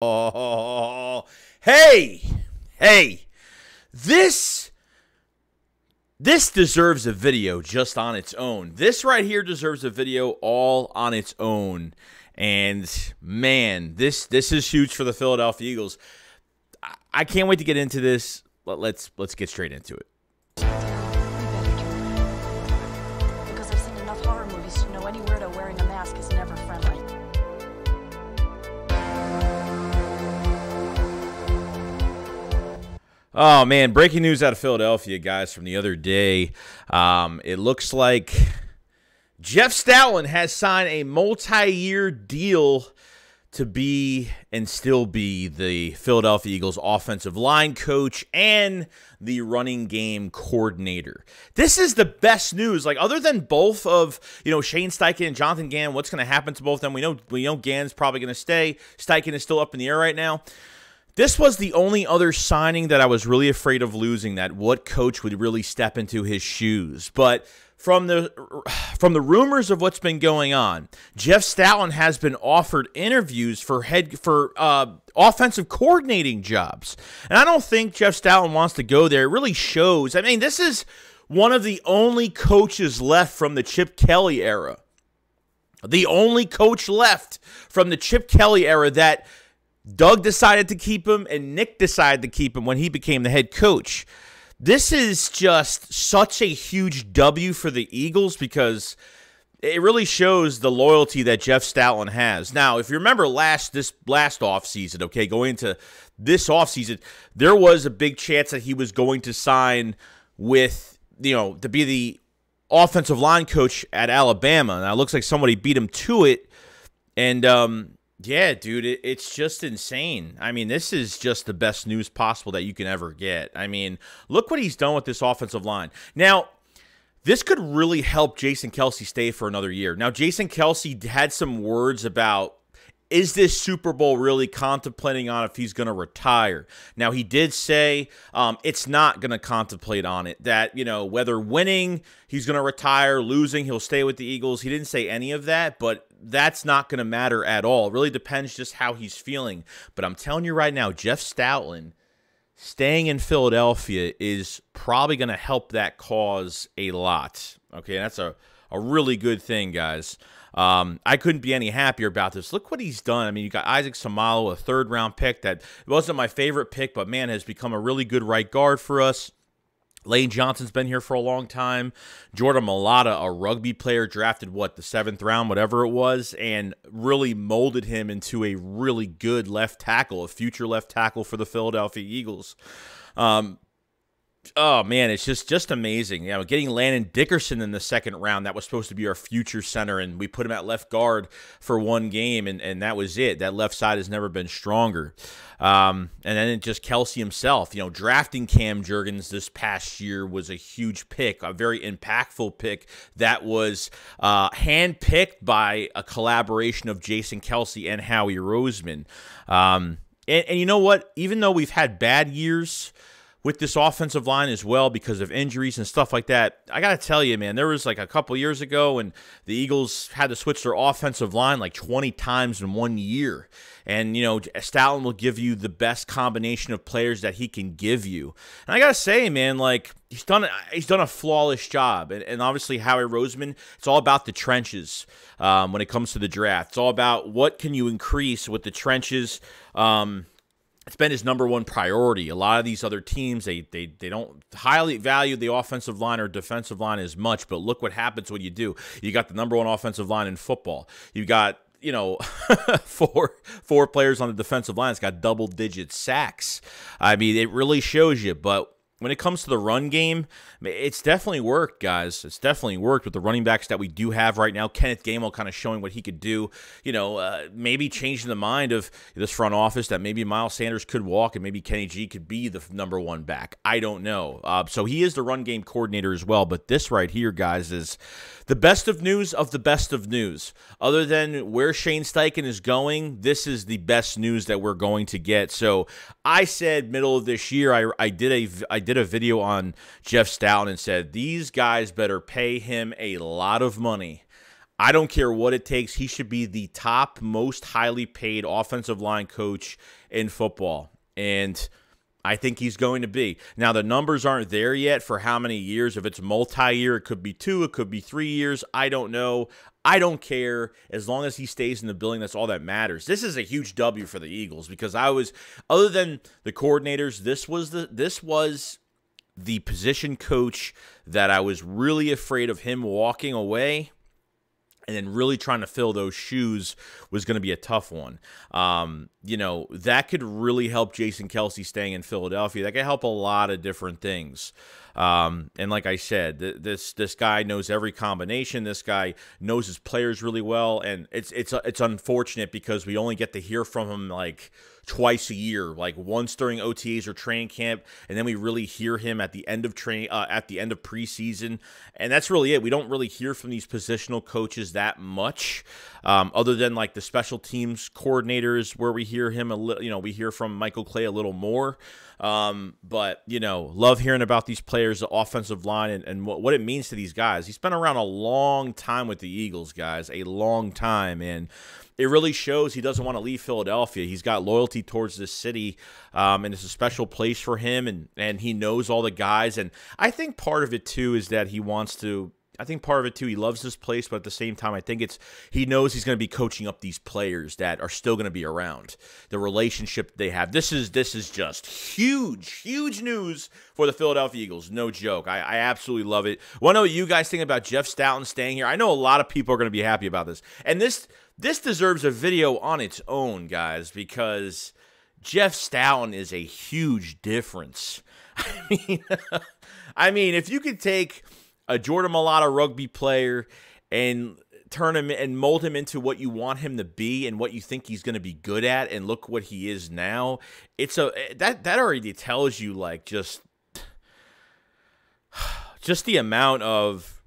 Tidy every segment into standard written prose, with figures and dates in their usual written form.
Oh, hey, this deserves a video just on its own. This right here deserves a video all on its own. And man, this is huge for the Philadelphia Eagles. I can't wait to get into this. Let's get straight into it. Because I've seen enough horror movies to know any weirdo wearing a mask is never friendly. Oh, man, breaking news out of Philadelphia, guys, from the other day. It looks like Jeff Stoutland has signed a multi-year deal to be and still be the Philadelphia Eagles offensive line coach and the running game coordinator. This is the best news. Like, other than both of, Shane Steichen and Jonathan Gannon, what's going to happen to both of them? We know Gannon's probably going to stay. Steichen is still up in the air right now. This was the only other signing that I was really afraid of losing, that what coach would really step into his shoes. But from the rumors of what's been going on, Jeff Stoutland has been offered interviews for offensive coordinating jobs. And I don't think Jeff Stoutland wants to go there. It really shows. I mean, this is one of the only coaches left from the Chip Kelly era. The only coach left from the Chip Kelly era that Doug decided to keep him and Nick decided to keep him when he became the head coach. This is just such a huge W for the Eagles because it really shows the loyalty that Jeff Stoutland has. Now, if you remember this last offseason, okay, going into this offseason, there was a big chance that he was going to sign with, to be the offensive line coach at Alabama. Now, it looks like somebody beat him to it. And, yeah, dude, it's just insane. I mean, this is just the best news possible that you can ever get. I mean, look what he's done with this offensive line. Now, this could really help Jason Kelce stay for another year. Now, Jason Kelce had some words about, is this Super Bowl really contemplating on if he's going to retire? Now, he did say it's not going to contemplate on it, that, whether winning, he's going to retire, losing, he'll stay with the Eagles. He didn't say any of that, but that's not going to matter at all. It really depends just how he's feeling. But I'm telling you right now, Jeff Stoutland staying in Philadelphia is probably going to help that cause a lot. Okay, and that's a really good thing, guys. I couldn't be any happier about this. Look what he's done. I mean, you got Isaac Seumalo, a third-round pick that wasn't my favorite pick, but, man, has become a really good right guard for us. Lane Johnson's been here for a long time. Jordan Mailata, a rugby player, drafted, the 7th round, whatever it was, and really molded him into a really good left tackle, a future left tackle for the Philadelphia Eagles. Oh, man, it's just amazing. Getting Landon Dickerson in the 2nd round, that was supposed to be our future center, and we put him at left guard for one game, and that was it. That left side has never been stronger. And then just Kelce himself, drafting Cam Jurgens this past year was a huge pick, a very impactful pick that was handpicked by a collaboration of Jason Kelce and Howie Roseman. And you know what? Even though we've had bad years with this offensive line as well because of injuries and stuff like that, I got to tell you, man, there was like a couple years ago when the Eagles had to switch their offensive line like 20 times in 1 year. And, Stoutland will give you the best combination of players that he can give you. And I got to say, man, like, he's done a flawless job. And obviously, Howie Roseman, it's all about the trenches when it comes to the draft. It's all about what can you increase with the trenches. It's been his #1 priority. A lot of these other teams, they don't highly value the offensive line or defensive line as much, but look what happens when you do. You got the #1 offensive line in football. You got, four players on the defensive line that's got double-digit sacks. I mean, it really shows you, but when it comes to the run game, it's definitely worked, guys. It's definitely worked with the running backs that we do have right now. Kenneth Gainwell kind of showing what he could do. Maybe changing the mind of this front office that maybe Miles Sanders could walk and maybe Kenny G could be the #1 back. I don't know. So he is the run game coordinator as well. But this right here, guys, is the best of news of the best of news. Other than where Shane Steichen is going, this is the best news that we're going to get. So I said middle of this year, I did a video on Jeff Stoutland and said, these guys better pay him a lot of money. I don't care what it takes. He should be the top, most highly paid offensive line coach in football. And I think he's going to be. Now, the numbers aren't there yet for how many years. If it's multi-year, it could be 2, it could be 3 years. I don't know. I don't care. As long as he stays in the building, that's all that matters. This is a huge W for the Eagles because other than the coordinators, this was the position coach that I was really afraid of him walking away. And then really trying to fill those shoes was going to be a tough one. That could really help Jason Kelce staying in Philadelphia. That could help a lot of different things. And like I said, this guy knows every combination. This guy knows his players really well, and it's unfortunate because we only get to hear from him like twice a year, like once during OTAs or training camp, and then we really hear him at the end of preseason, and that's really it. We don't really hear from these positional coaches that much, other than like the special teams coordinators, where we hear him a little. We hear from Michael Clay a little more. But love hearing about these players, the offensive line, and what it means to these guys. He's been around a long time with the Eagles, guys, a long time, and it really shows he doesn't want to leave Philadelphia. He's got loyalty towards this city, and it's a special place for him, and he knows all the guys. And I think part of it, too, is that he wants to – I think part of it, too, he loves this place, but at the same time, I think he knows he's going to be coaching up these players that are still going to be around. The relationship they have. This is just huge, huge news for the Philadelphia Eagles. No joke. I absolutely love it. Want to know what you guys think about Jeff Stoutland staying here? I know a lot of people are going to be happy about this. And this deserves a video on its own, guys, because Jeff Stoutland is a huge difference. I mean, if you could take a Jordan Mailata rugby player and turn him and mold him into what you want him to be and what you think he's going to be good at, and look what he is now, that already tells you like just the amount of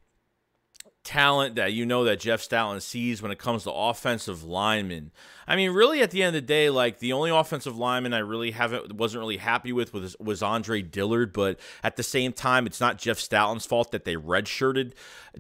talent that that Jeff Stoutland sees when it comes to offensive linemen. I mean, really, at the end of the day, like the only offensive lineman I really wasn't really happy with was Andre Dillard. But at the same time, it's not Jeff Stoutland's fault that they redshirted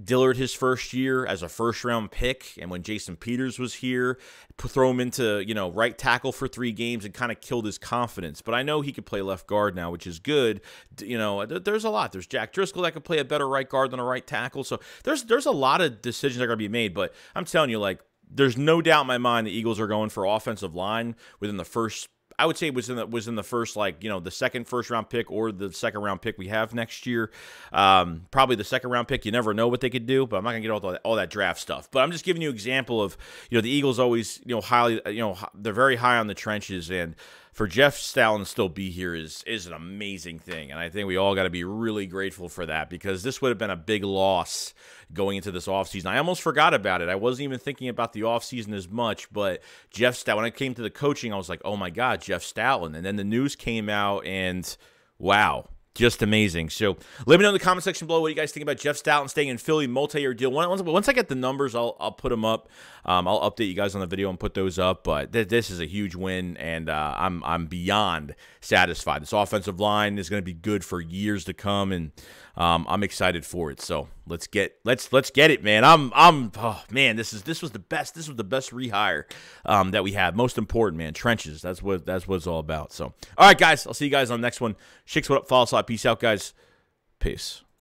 Dillard his first year as a first-round pick, and when Jason Peters was here, throw him into right tackle for 3 games and kind of killed his confidence. But I know he could play left guard now, which is good. There's a lot. There's Jack Driscoll that could play a better right guard than a right tackle. So there's a lot of decisions that are going to be made. But I'm telling you, like, there's no doubt in my mind the Eagles are going for offensive line within the first. I would say it was in the first, the second first-round pick or the second-round pick we have next year. Probably the second-round pick. You never know what they could do, but I'm not going to get all that draft stuff. But I'm just giving you an example of, the Eagles always, highly, they're very high on the trenches, and for Jeff Stoutland to still be here is an amazing thing, and I think we all got to be really grateful for that, because this would have been a big loss going into this offseason. I almost forgot about it. I wasn't even thinking about the offseason as much, but Jeff Stoutland, when it came to the coaching, I was like, oh my God, Jeff Stoutland. And then the news came out, and wow, just amazing. So let me know in the comment section below what you guys think about Jeff Stoutland staying in Philly, multi-year deal. Once I get the numbers, I'll put them up. I'll update you guys on the video and put those up. But this is a huge win, and I'm beyond satisfied. This offensive line is going to be good for years to come, and I'm excited for it. So let's get it, man. Oh man, this was the best. This was the best rehire that we had. Most important, man. Trenches. That's what it's all about. So all right, guys. I'll see you guys on the next one. SHAKESQUAD up. Follow us. Peace out, guys. Peace.